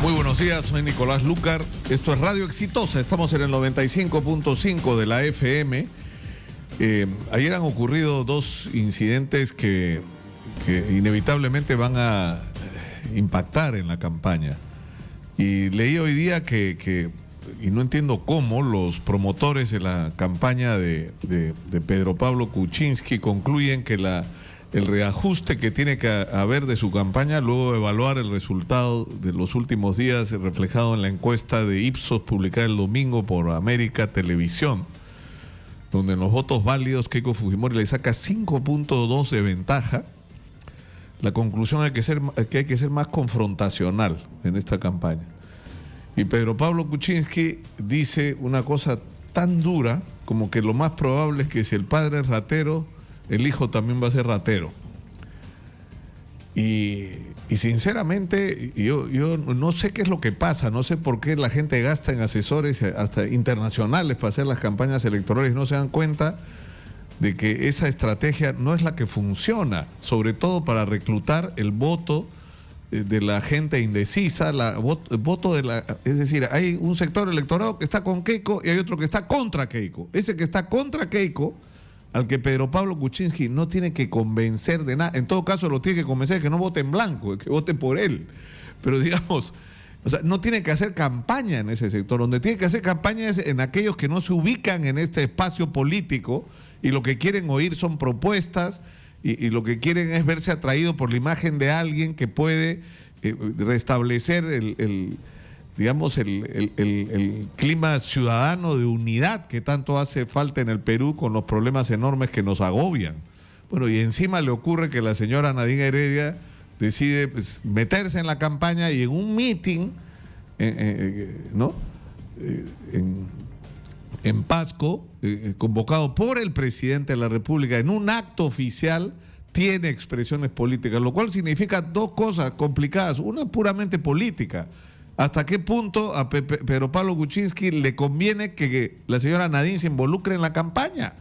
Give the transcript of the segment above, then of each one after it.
Muy buenos días, soy Nicolás Lucar. Esto es Radio Exitosa, estamos en el 95.5 de la FM. Ayer han ocurrido dos incidentes que inevitablemente van a impactar en la campaña. Y leí hoy día y no entiendo cómo, los promotores de la campaña de Pedro Pablo Kuczynski concluyen que el reajuste que tiene que haber de su campaña, luego de evaluar el resultado de los últimos días reflejado en la encuesta de Ipsos publicada el domingo por América Televisión, donde en los votos válidos Keiko Fujimori le saca 5.2 de ventaja. La conclusión es que hay que ser más confrontacional en esta campaña. Y Pedro Pablo Kuczynski dice una cosa tan dura como que lo más probable es que si el padre es ratero, el hijo también va a ser ratero. Y sinceramente, yo no sé qué es lo que pasa, no sé por qué la gente gasta en asesores hasta internacionales para hacer las campañas electorales y no se dan cuenta de que esa estrategia no es la que funciona, sobre todo para reclutar el voto de la gente indecisa, es decir, hay un sector electorado que está con Keiko y hay otro que está contra Keiko. Ese que está contra Keiko, al que Pedro Pablo Kuczynski no tiene que convencer de nada, en todo caso lo tiene que convencer de que no vote en blanco, de que vote por él, pero digamos, o sea, no tiene que hacer campaña en ese sector. Donde tiene que hacer campaña es en aquellos que no se ubican en este espacio político y lo que quieren oír son propuestas y lo que quieren es verse atraído por la imagen de alguien que puede restablecer el clima ciudadano de unidad que tanto hace falta en el Perú con los problemas enormes que nos agobian. Bueno, y encima le ocurre que la señora Nadine Heredia decide meterse en la campaña y en un meeting en Pasco, convocado por el presidente de la República en un acto oficial, tiene expresiones políticas, lo cual significa dos cosas complicadas. Una puramente política. ¿Hasta qué punto a Pedro Pablo Kuczynski le conviene que la señora Nadine se involucre en la campaña?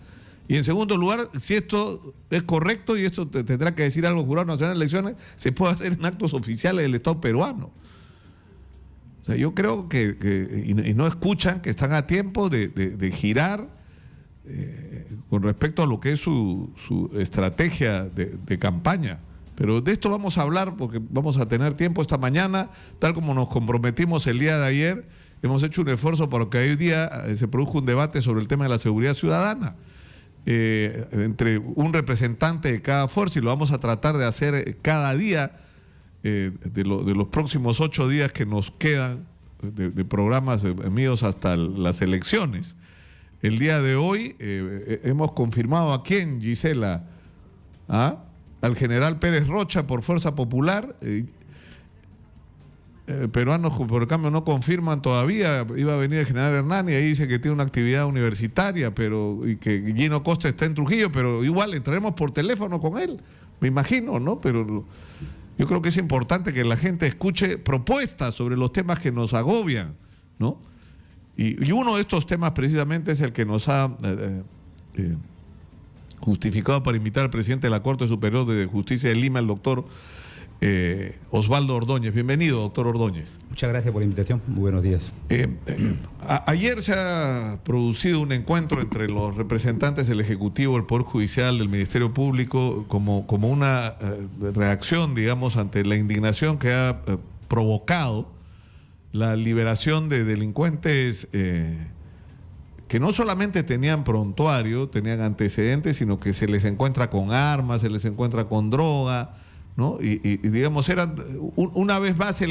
Y en segundo lugar, si esto es correcto, y esto tendrá que decir algo el Jurado Nacional de Elecciones, se puede hacer en actos oficiales del Estado peruano. O sea, yo creo y no escuchan que están a tiempo de girar con respecto a lo que es su estrategia de campaña. Pero de esto vamos a hablar porque vamos a tener tiempo esta mañana, tal como nos comprometimos el día de ayer. Hemos hecho un esfuerzo para que hoy día se produzca un debate sobre el tema de la seguridad ciudadana entre un representante de cada fuerza, y lo vamos a tratar de hacer cada día de los próximos 8 días que nos quedan de programas míos hasta las elecciones. El día de hoy hemos confirmado ¿a quién, Gisela? Al general Pérez Rocha por Fuerza Popular. Peruanos por el cambio no confirman todavía. Iba a venir el general Hernán y ahí dice que tiene una actividad universitaria, y que Gino Costa está en Trujillo, pero igual entraremos por teléfono con él, me imagino, ¿no? Pero yo creo que es importante que la gente escuche propuestas sobre los temas que nos agobian, ¿no? Y uno de estos temas precisamente es el que nos ha justificado para invitar al presidente de la Corte Superior de Justicia de Lima, el doctor Osvaldo Ordóñez. Bienvenido, doctor Ordóñez. Muchas gracias por la invitación. Muy buenos días. Ayer se ha producido un encuentro entre los representantes del Ejecutivo, del Poder Judicial, del Ministerio Público, como una reacción, digamos, ante la indignación que ha provocado la liberación de delincuentes que no solamente tenían prontuario, tenían antecedentes, sino que se les encuentra con armas, se les encuentra con droga, ¿no? Y digamos, eran una vez más la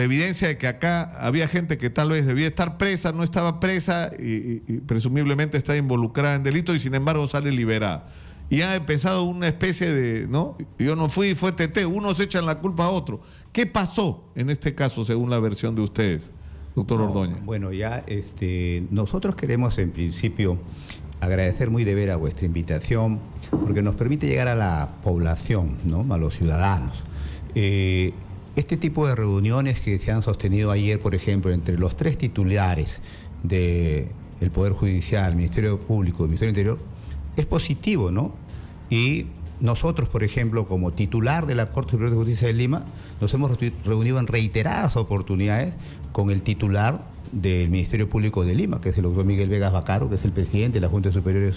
evidencia de que acá había gente que tal vez debía estar presa, no estaba presa y presumiblemente está involucrada en delitos y sin embargo sale liberada. Y ha empezado una especie de, ¿no? Yo no fui, fue TT, unos echan la culpa a otro. ¿Qué pasó en este caso según la versión de ustedes, doctor Ordóñez? Bueno, ya nosotros queremos en principio agradecer muy de veras vuestra invitación porque nos permite llegar a la población, ¿no? A los ciudadanos. Este tipo de reuniones que se han sostenido ayer, por ejemplo, entre los 3 titulares del Poder Judicial, Ministerio Público y Ministerio del Interior, es positivo, ¿no? Y nosotros, por ejemplo, como titular de la Corte Superior de Justicia de Lima, nos hemos reunido en reiteradas oportunidades con el titular del Ministerio Público de Lima, que es el doctor Miguel Vegas Bacaro, que es el presidente de la Junta Superior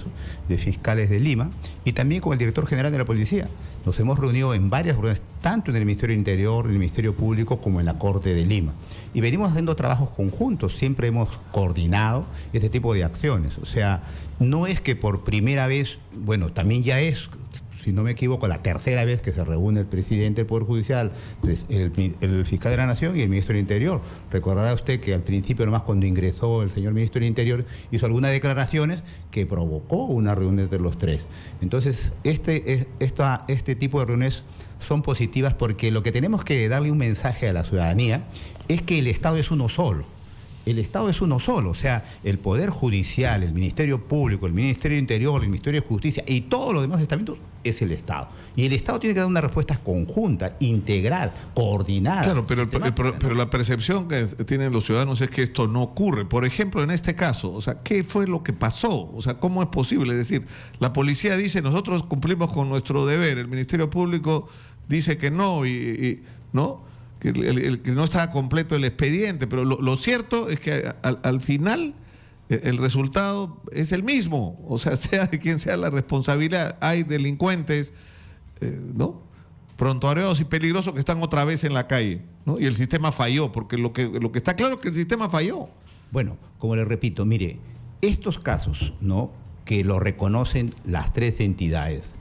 de Fiscales de Lima, y también con el director general de la Policía. Nos hemos reunido en varias reuniones, tanto en el Ministerio del Interior, en el Ministerio Público, como en la Corte de Lima. Y venimos haciendo trabajos conjuntos, siempre hemos coordinado este tipo de acciones. O sea, no es que por primera vez, bueno, también ya es, si no me equivoco, la tercera vez que se reúne el presidente del Poder Judicial, el fiscal de la Nación y el ministro del Interior. Recordará usted que al principio, nomás cuando ingresó el señor ministro del Interior, hizo algunas declaraciones que provocó una reunión entre los tres. Entonces, este tipo de reuniones son positivas porque lo que tenemos que darle un mensaje a la ciudadanía es que el Estado es uno solo. El Estado es uno solo, o sea, el Poder Judicial, el Ministerio Público, el Ministerio Interior, el Ministerio de Justicia y todos los demás estamentos es el Estado. Y el Estado tiene que dar una respuesta conjunta, integral, coordinada. Claro, pero la percepción que tienen los ciudadanos es que esto no ocurre. Por ejemplo, en este caso, o sea, ¿qué fue lo que pasó? O sea, ¿cómo es posible? Es decir, la policía dice, nosotros cumplimos con nuestro deber, el Ministerio Público dice que no, ¿no? Que no estaba completo el expediente, pero lo cierto es que al final el resultado es el mismo, o sea, sea de quien sea la responsabilidad, hay delincuentes, ¿no? Prontuarios y peligrosos que están otra vez en la calle, ¿no? Y el sistema falló, porque lo que está claro es que el sistema falló. Bueno, como le repito, mire, estos casos, ¿no?, que lo reconocen las tres entidades,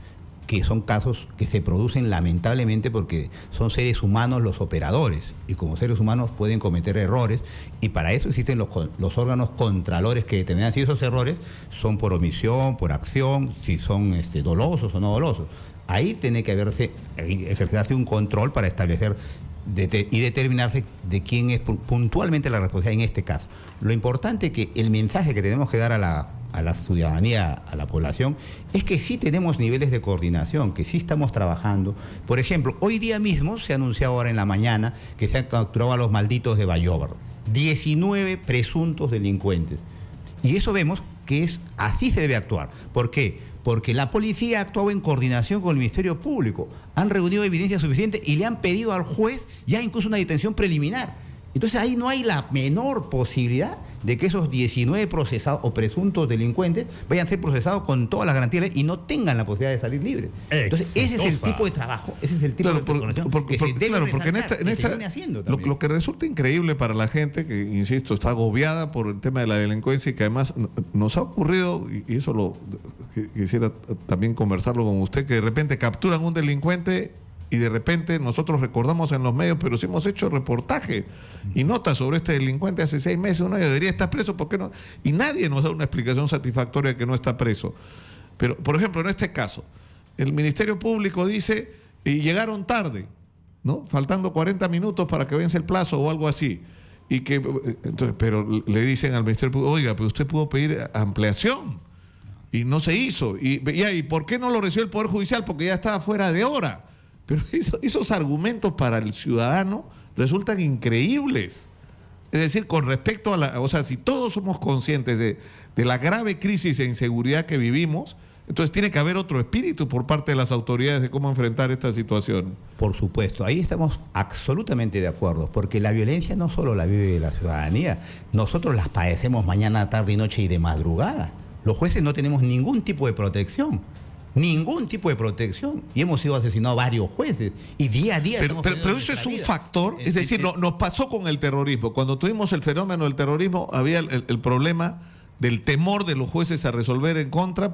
que son casos que se producen lamentablemente porque son seres humanos los operadores y como seres humanos pueden cometer errores y para eso existen los órganos contralores que determinan si esos errores son por omisión, por acción, si son dolosos o no dolosos. Ahí tiene que ejercerse un control para establecer y determinarse de quién es puntualmente la responsabilidad en este caso. Lo importante es que el mensaje que tenemos que dar a la ciudadanía, a la población, es que sí tenemos niveles de coordinación, que sí estamos trabajando. Por ejemplo, hoy día mismo se ha anunciado ahora en la mañana que se han capturado a los malditos de Bayóvar, 19 presuntos delincuentes. Y eso vemos que así se debe actuar. ¿Por qué? Porque la policía ha actuado en coordinación con el Ministerio Público, han reunido evidencia suficiente y le han pedido al juez ya incluso una detención preliminar. Entonces ahí no hay la menor posibilidad de que esos 19 procesados o presuntos delincuentes vayan a ser procesados con todas las garantías y no tengan la posibilidad de salir libres. Entonces ese es el tipo de trabajo, ese es el tipo de coordinación que se debe haciendo también. Lo que resulta increíble para la gente, que insisto, está agobiada por el tema de la delincuencia y que además nos ha ocurrido, y eso quisiera también conversarlo con usted, que de repente capturan un delincuente y de repente nosotros recordamos en los medios, pero sí hemos hecho reportaje y notas sobre este delincuente hace 6 meses, un año, debería estar preso, ¿por qué no? Y nadie nos da una explicación satisfactoria de que no está preso. Pero, por ejemplo, en este caso, el Ministerio Público dice, y llegaron tarde, ¿no? Faltando 40 minutos para que vence el plazo o algo así. Y que, entonces, pero le dicen al Ministerio Público, oiga, pero usted pudo pedir ampliación y no se hizo. ¿Y por qué no lo recibió el Poder Judicial? Porque ya estaba fuera de hora. Pero esos argumentos para el ciudadano resultan increíbles. Es decir, con respecto a o sea, si todos somos conscientes de la grave crisis de inseguridad que vivimos, entonces tiene que haber otro espíritu por parte de las autoridades de cómo enfrentar esta situación. Por supuesto, ahí estamos absolutamente de acuerdo, porque la violencia no solo la vive la ciudadanía, nosotros las padecemos mañana, tarde y noche y de madrugada. Los jueces no tenemos ningún tipo de protección. Ningún tipo de protección. Y hemos sido asesinados varios jueces. Y día a día... Pero eso es un factor. Es decir, nos pasó con el terrorismo. Cuando tuvimos el fenómeno del terrorismo, había el problema del temor de los jueces a resolver en contra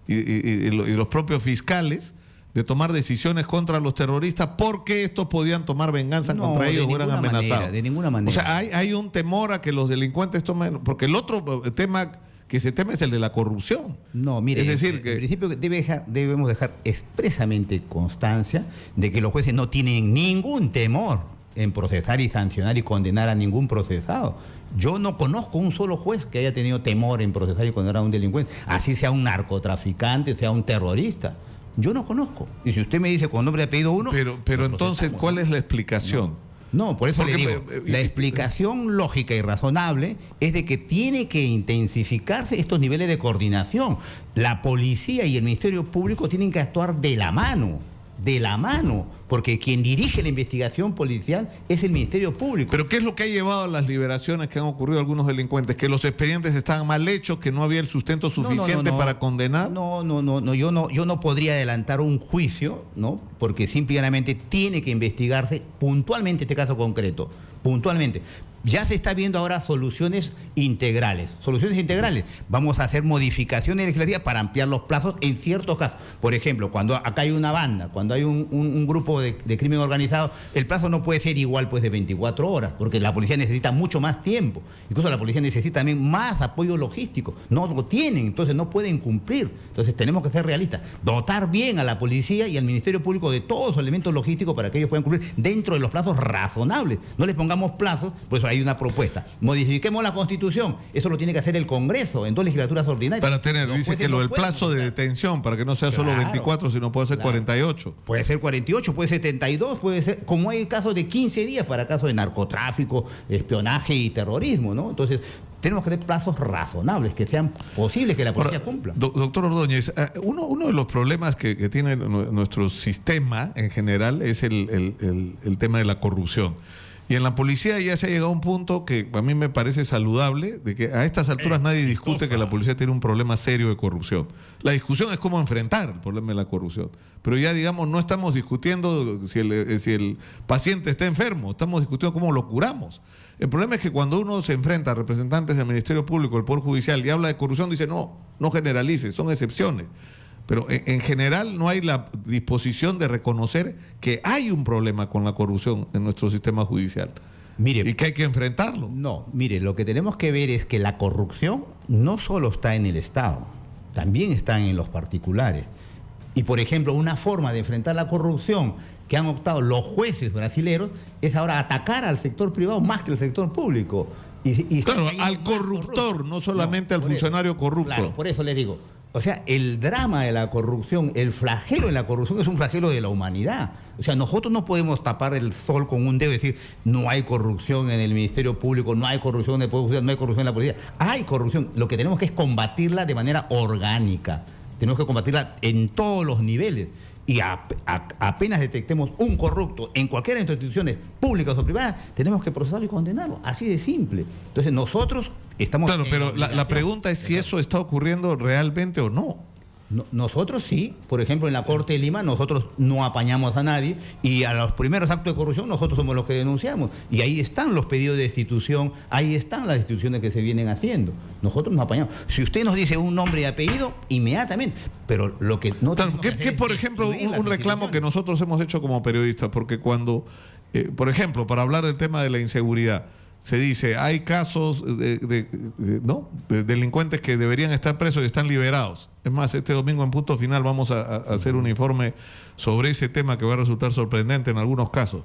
y los propios fiscales de tomar decisiones contra los terroristas porque estos podían tomar venganza contra ellos o eran amenazados. De ninguna manera. O sea, hay un temor a que los delincuentes tomen... Porque el otro tema que se teme es el de la corrupción. No, mire, es decir, que en principio debemos dejar expresamente constancia de que los jueces no tienen ningún temor en procesar y sancionar y condenar a ningún procesado. Yo no conozco un solo juez que haya tenido temor en procesar y condenar a un delincuente, así sea un narcotraficante, sea un terrorista. Yo no conozco. Y si usted me dice con nombre y apellido uno... Pero entonces, ¿cuál es la explicación? No. No, por eso Porque, le digo, la explicación lógica y razonable es de que tiene que intensificarse estos niveles de coordinación. La policía y el Ministerio Público tienen que actuar de la mano, porque quien dirige la investigación policial es el Ministerio Público. Pero ¿qué es lo que ha llevado a las liberaciones que han ocurrido a algunos delincuentes? ¿Que los expedientes estaban mal hechos, que no había el sustento suficiente para condenar? No, yo no podría adelantar un juicio, ¿no? Porque simplemente tiene que investigarse puntualmente este caso concreto, puntualmente. Ya se está viendo ahora soluciones integrales. Vamos a hacer modificaciones legislativas para ampliar los plazos en ciertos casos. Por ejemplo, cuando acá hay una banda, cuando hay un grupo de crimen organizado, el plazo no puede ser igual pues de 24 horas, porque la policía necesita mucho más tiempo. Incluso la policía necesita también más apoyo logístico. No lo tienen, entonces no pueden cumplir. Entonces tenemos que ser realistas. Dotar bien a la policía y al Ministerio Público de todos los elementos logísticos para que ellos puedan cumplir dentro de los plazos razonables. No les pongamos plazos, por eso hay una propuesta. Modifiquemos la Constitución. Eso lo tiene que hacer el Congreso en 2 legislaturas ordinarias. Para tener, dice que el plazo de detención, para que no sea solo 24, sino puede ser 48. Puede ser 48, puede ser 72, puede ser, como hay casos de 15 días para casos de narcotráfico, espionaje y terrorismo, ¿no? Entonces, tenemos que tener plazos razonables, que sean posibles que la policía cumpla. Doctor Ordóñez, uno de los problemas que tiene nuestro sistema en general es el tema de la corrupción. Y en la policía ya se ha llegado a un punto que a mí me parece saludable, de que a estas alturas nadie discute que la policía tiene un problema serio de corrupción. La discusión es cómo enfrentar el problema de la corrupción. Pero ya, digamos, no estamos discutiendo si el paciente está enfermo, estamos discutiendo cómo lo curamos. El problema es que cuando uno se enfrenta a representantes del Ministerio Público, del Poder Judicial, y habla de corrupción, dice, no generalice, son excepciones. Pero en general no hay la disposición de reconocer que hay un problema con la corrupción en nuestro sistema judicial. Mire, y que hay que enfrentarlo. No, mire, lo que tenemos que ver es que la corrupción no solo está en el Estado, también está en los particulares. Y, por ejemplo, una forma de enfrentar la corrupción que han optado los jueces brasileños es ahora atacar al sector privado más que al sector público. Claro, al corruptor, no solamente al funcionario corrupto. Claro, por eso le digo. O sea, el drama de la corrupción, el flagelo de la corrupción es un flagelo de la humanidad. O sea, nosotros no podemos tapar el sol con un dedo y decir, no hay corrupción en el Ministerio Público, no hay corrupción en el Poder Judicial, no hay corrupción en la policía. Hay corrupción. Lo que tenemos que es combatirla de manera orgánica. Tenemos que combatirla en todos los niveles. Y apenas detectemos un corrupto en cualquiera de nuestras instituciones públicas o privadas, tenemos que procesarlo y condenarlo. Así de simple. Entonces nosotros estamos... Claro, pero la pregunta es si eso está ocurriendo realmente o no. Nosotros sí, por ejemplo en la Corte de Lima nosotros no apañamos a nadie y a los primeros actos de corrupción nosotros somos los que denunciamos y ahí están los pedidos de destitución, ahí están las destituciones que se vienen haciendo, nosotros nos apañamos. Si usted nos dice un nombre y apellido, inmediatamente, pero lo que no... Claro, que por ejemplo un reclamo que nosotros hemos hecho como periodistas, porque cuando, por ejemplo, para hablar del tema de la inseguridad, se dice, hay casos de delincuentes que deberían estar presos y están liberados. Es más, este domingo en Punto Final vamos a hacer un informe sobre ese tema que va a resultar sorprendente en algunos casos.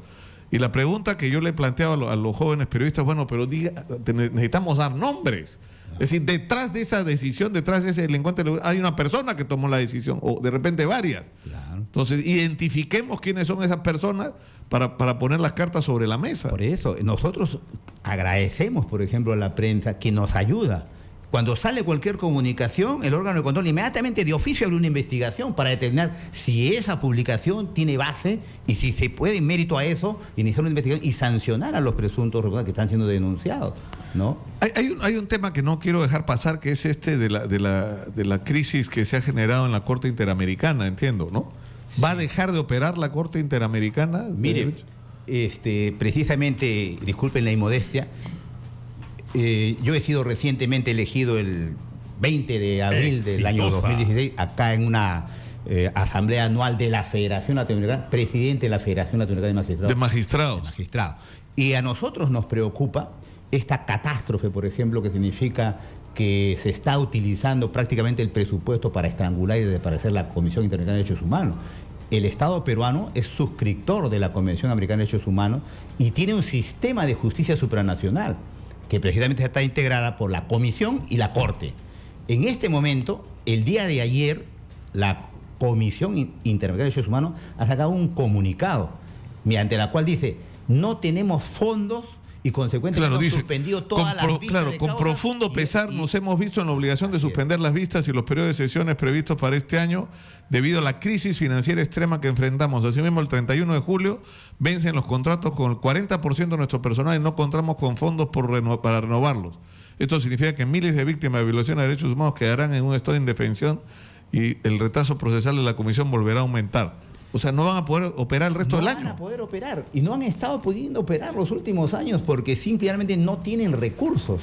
Y la pregunta que yo le planteaba a los jóvenes periodistas, bueno, pero necesitamos dar nombres. Es decir, detrás de esa decisión, detrás de ese delincuente, hay una persona que tomó la decisión, o de repente varias. Claro. Entonces, identifiquemos quiénes son esas personas para poner las cartas sobre la mesa. Por eso, nosotros agradecemos, por ejemplo, a la prensa que nos ayuda. Cuando sale cualquier comunicación, el órgano de control inmediatamente de oficio abre una investigación para determinar si esa publicación tiene base y si se puede, en mérito a eso, iniciar una investigación y sancionar a los presuntos que están siendo denunciados, ¿no? Hay un tema que no quiero dejar pasar, que es de la crisis que se ha generado en la Corte Interamericana, entiendo, ¿no? ¿Va a dejar de operar la Corte Interamericana? Mire, precisamente, disculpen la inmodestia, yo he sido recientemente elegido el 20 de abril del año 2016 acá en una asamblea anual de la Federación Latinoamericana, presidente de la Federación Latinoamericana de Magistrados. De magistrados. Y a nosotros nos preocupa esta catástrofe, por ejemplo, que significa que se está utilizando prácticamente el presupuesto para estrangular y desaparecer la Comisión Interamericana de Derechos Humanos. El Estado peruano es suscriptor de la Convención Americana de Derechos Humanos y tiene un sistema de justicia supranacional que precisamente está integrada por la Comisión y la Corte. En este momento, el día de ayer, la Comisión Interamericana de Derechos Humanos ha sacado un comunicado mediante la cual dice no tenemos fondos y consecuentemente hemos suspendido todas las vistas. Claro, con profundo pesar nos hemos visto en la obligación de suspender las vistas y los periodos de sesiones previstos para este año debido a la crisis financiera extrema que enfrentamos. Asimismo, el 31 de julio vencen los contratos con el 40% de nuestro personal y no contamos con fondos para renovarlos. Esto significa que miles de víctimas de violaciones de derechos humanos quedarán en un estado de indefensión y el retraso procesal de la comisión volverá a aumentar. O sea, no van a poder operar el resto del año. No van a poder operar. Y no han estado pudiendo operar los últimos años porque simplemente no tienen recursos.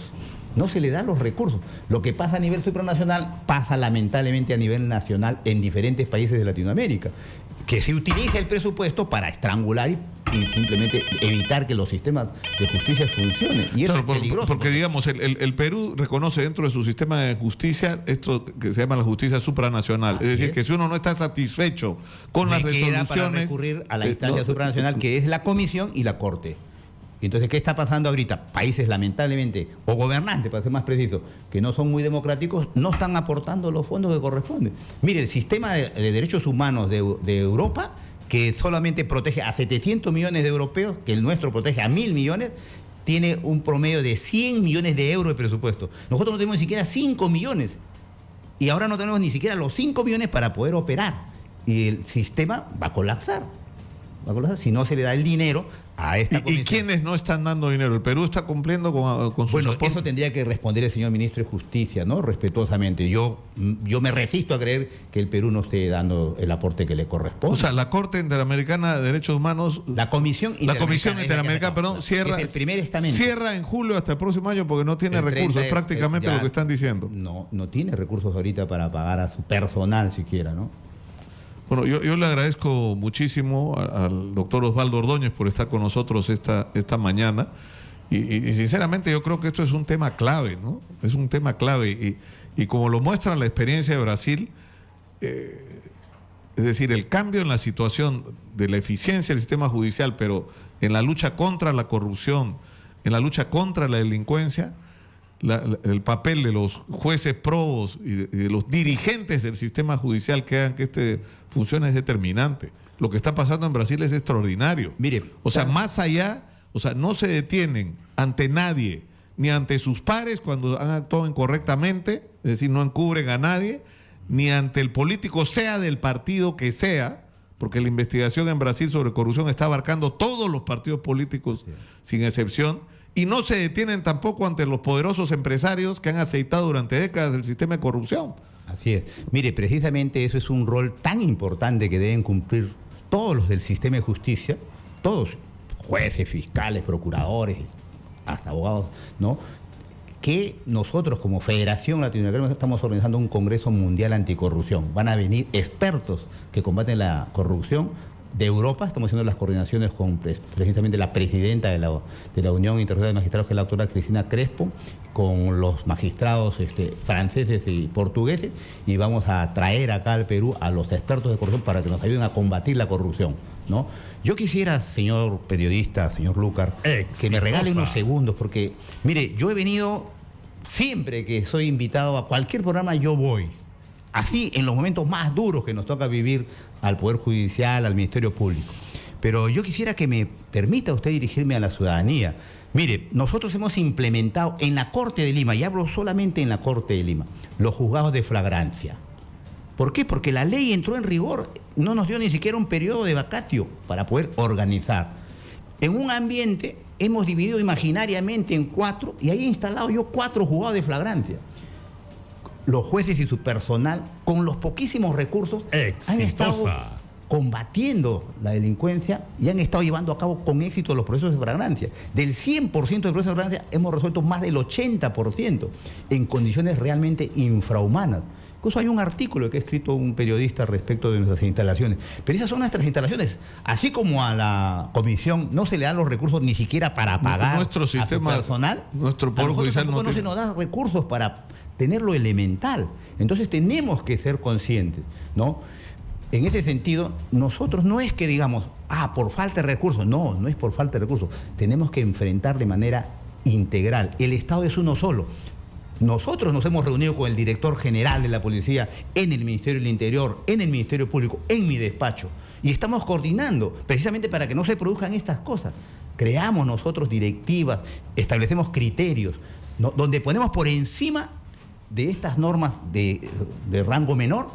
No se le dan los recursos. Lo que pasa a nivel supranacional pasa lamentablemente a nivel nacional en diferentes países de Latinoamérica. Que se utiliza el presupuesto para estrangular y simplemente evitar que los sistemas de justicia funcionen. Y eso es peligroso. Porque digamos, el Perú reconoce dentro de su sistema de justicia esto que se llama la justicia supranacional. Es decir, que si uno no está satisfecho con las resoluciones... para recurrir a la instancia supranacional, que es la Comisión y la Corte. Entonces, ¿qué está pasando ahorita? Países, lamentablemente, o gobernantes, para ser más preciso, que no son muy democráticos, no están aportando los fondos que corresponden. Mire, el sistema de derechos humanos de Europa, que solamente protege a 700 millones de europeos, que el nuestro protege a 1.000 millones, tiene un promedio de 100 millones de euros de presupuesto. Nosotros no tenemos ni siquiera 5 millones. Y ahora no tenemos ni siquiera los 5 millones para poder operar. Y el sistema va a colapsar. Si no se le da el dinero a esta comisión. ¿Y quiénes no están dando dinero? ¿El Perú está cumpliendo con sus Bueno, aportes? eso tendría que responder el señor ministro de Justicia, ¿no? Respetuosamente. Yo me resisto a creer que el Perú no esté dando el aporte que le corresponde. O sea, la Corte Interamericana de Derechos Humanos... La Comisión Interamericana, perdón, cierra, es el primer estamento. Cierra en julio hasta el próximo año porque no tiene recursos. Es prácticamente lo que están diciendo. No tiene recursos ahorita para pagar a su personal siquiera, ¿no? Bueno, yo le agradezco muchísimo al doctor Osvaldo Ordóñez por estar con nosotros esta mañana y sinceramente yo creo que esto es un tema clave, ¿no? Es un tema clave y como lo muestra la experiencia de Brasil, es decir, el cambio en la situación de la eficiencia del sistema judicial, pero en la lucha contra la corrupción, en la lucha contra la delincuencia, el papel de los jueces probos y de los dirigentes del sistema judicial que hagan que este funcione es determinante. Lo que está pasando en Brasil es extraordinario. Mire, o sea, más allá, o sea, no se detienen ante nadie, ni ante sus pares cuando han actuado incorrectamente, es decir, no encubren a nadie, ni ante el político, sea del partido que sea, porque la investigación en Brasil sobre corrupción está abarcando todos los partidos políticos, sin excepción. Y no se detienen tampoco ante los poderosos empresarios que han aceitado durante décadas el sistema de corrupción. Así es. Mire, precisamente eso es un rol tan importante que deben cumplir todos los del sistema de justicia, todos, jueces, fiscales, procuradores, hasta abogados, ¿no? Que nosotros como Federación Latinoamericana estamos organizando un Congreso Mundial Anticorrupción. Van a venir expertos que combaten la corrupción de Europa. Estamos haciendo las coordinaciones con precisamente la presidenta de la Unión Internacional de Magistrados, que es la doctora Cristina Crespo, con los magistrados franceses y portugueses, y vamos a traer acá al Perú a los expertos de corrupción para que nos ayuden a combatir la corrupción, ¿no? Yo quisiera, señor periodista, señor Lucar, que me regale unos segundos, porque, mire, yo he venido, siempre que soy invitado a cualquier programa, yo voy. Así en los momentos más duros que nos toca vivir al Poder Judicial, al Ministerio Público. Pero yo quisiera que me permita usted dirigirme a la ciudadanía. Mire, nosotros hemos implementado en la Corte de Lima, y hablo solamente en la Corte de Lima, los juzgados de flagrancia. ¿Por qué? Porque la ley entró en rigor, no nos dio ni siquiera un periodo de vacatio para poder organizar. En un ambiente hemos dividido imaginariamente en 4 y ahí he instalado yo 4 juzgados de flagrancia. Los jueces y su personal, con los poquísimos recursos, han estado combatiendo la delincuencia y han estado llevando a cabo con éxito los procesos de flagrancia. Del 100% de procesos de flagrancia hemos resuelto más del 80% en condiciones realmente infrahumanas. Incluso hay un artículo que ha escrito un periodista respecto de nuestras instalaciones. Pero esas son nuestras instalaciones. Así como a la comisión no se le dan los recursos ni siquiera para pagar nuestro sistema, a su personal, nuestro Poder Judicial no se nos da recursos para tener lo elemental. Entonces tenemos que ser conscientes, ¿no? En ese sentido, nosotros no es que digamos, por falta de recursos. No, no es por falta de recursos. Tenemos que enfrentar de manera integral. El Estado es uno solo. Nosotros nos hemos reunido con el director general de la policía en el Ministerio del Interior, en el Ministerio Público, en mi despacho. Y estamos coordinando precisamente para que no se produzcan estas cosas. creamos nosotros directivas, establecemos criterios, ¿no?, donde ponemos por encima de estas normas de rango menor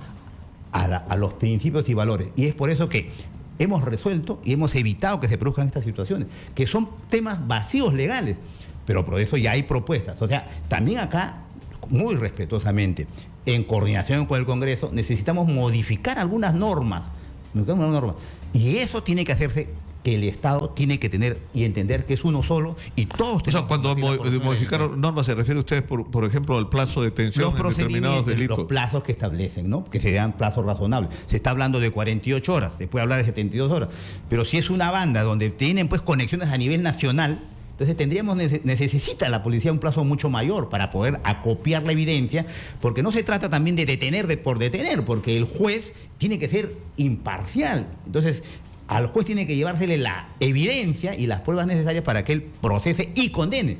a los principios y valores. Y es por eso que hemos resuelto y hemos evitado que se produzcan estas situaciones, que son temas vacíos legales, pero por eso ya hay propuestas. O sea, también acá, muy respetuosamente, en coordinación con el Congreso, necesitamos modificar algunas normas. Y eso tiene que hacerse, que el Estado tiene que tener y entender que es uno solo y todos tenemos. O sea, cuando modificaron normas, ¿se refiere usted, por ejemplo, al plazo de detención en determinados delitos? Los plazos que establecen, ¿no? Que se dan plazos razonables. Se está hablando de 48 horas, se puede hablar de 72 horas. Pero si es una banda donde tienen pues conexiones a nivel nacional, entonces necesita la policía un plazo mucho mayor para poder acopiar la evidencia, porque no se trata también de detener por detener, porque el juez tiene que ser imparcial. Entonces, al juez tiene que llevársele la evidencia y las pruebas necesarias para que él procese y condene.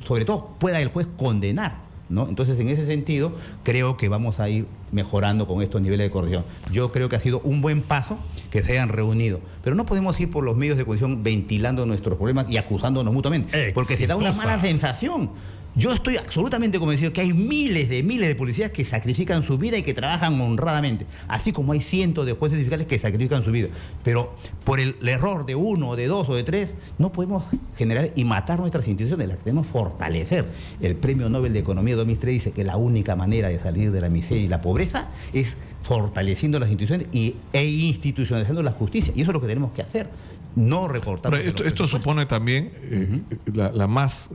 Sobre todo, pueda el juez condenar, ¿no? Entonces, en ese sentido, creo que vamos a ir mejorando con estos niveles de coordinación. Yo creo que ha sido un buen paso que se hayan reunido, pero no podemos ir por los medios de comunicación ventilando nuestros problemas y acusándonos mutuamente, porque se da una mala sensación. Yo estoy absolutamente convencido que hay miles de policías que sacrifican su vida y que trabajan honradamente, así como hay cientos de jueces y fiscales que sacrifican su vida. Pero por el error de uno, de dos o de tres, no podemos generar y matar nuestras instituciones, las tenemos que fortalecer. El Premio Nobel de Economía 2003 dice que la única manera de salir de la miseria y la pobreza es fortaleciendo las instituciones e institucionalizando la justicia. Y eso es lo que tenemos que hacer, no recortar. Esto supone también la más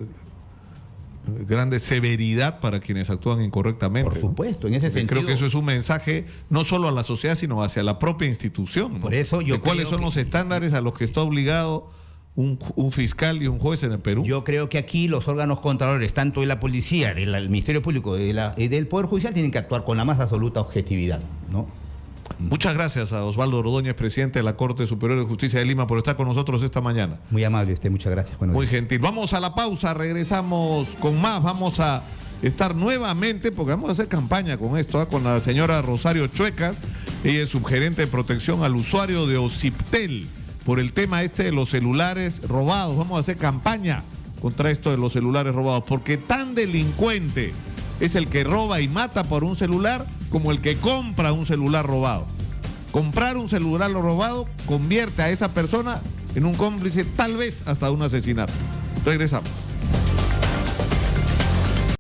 grande severidad para quienes actúan incorrectamente. Por supuesto, en ese sentido. Creo que eso es un mensaje no solo a la sociedad, sino hacia la propia institución, ¿no? Por eso yo creo ¿cuáles son los estándares a los que está obligado un fiscal y un juez en el Perú? Yo creo que aquí los órganos controladores, tanto de la policía, del Ministerio Público y del Poder Judicial, tienen que actuar con la más absoluta objetividad, ¿no? Muchas gracias a Osvaldo Ordóñez, presidente de la Corte Superior de Justicia de Lima, por estar con nosotros esta mañana. Muy amable usted, muchas gracias. Muy gentil. Vamos a la pausa, regresamos con más. Vamos a estar nuevamente, porque vamos a hacer campaña con esto, con la señora Rosario Chuecas. Ella es subgerente de protección al usuario de Ociptel por el tema de los celulares robados. Vamos a hacer campaña contra esto de los celulares robados, porque tan delincuente es el que roba y mata por un celular como el que compra un celular robado. Comprar un celular robado convierte a esa persona en un cómplice, tal vez hasta un asesinato. Regresamos.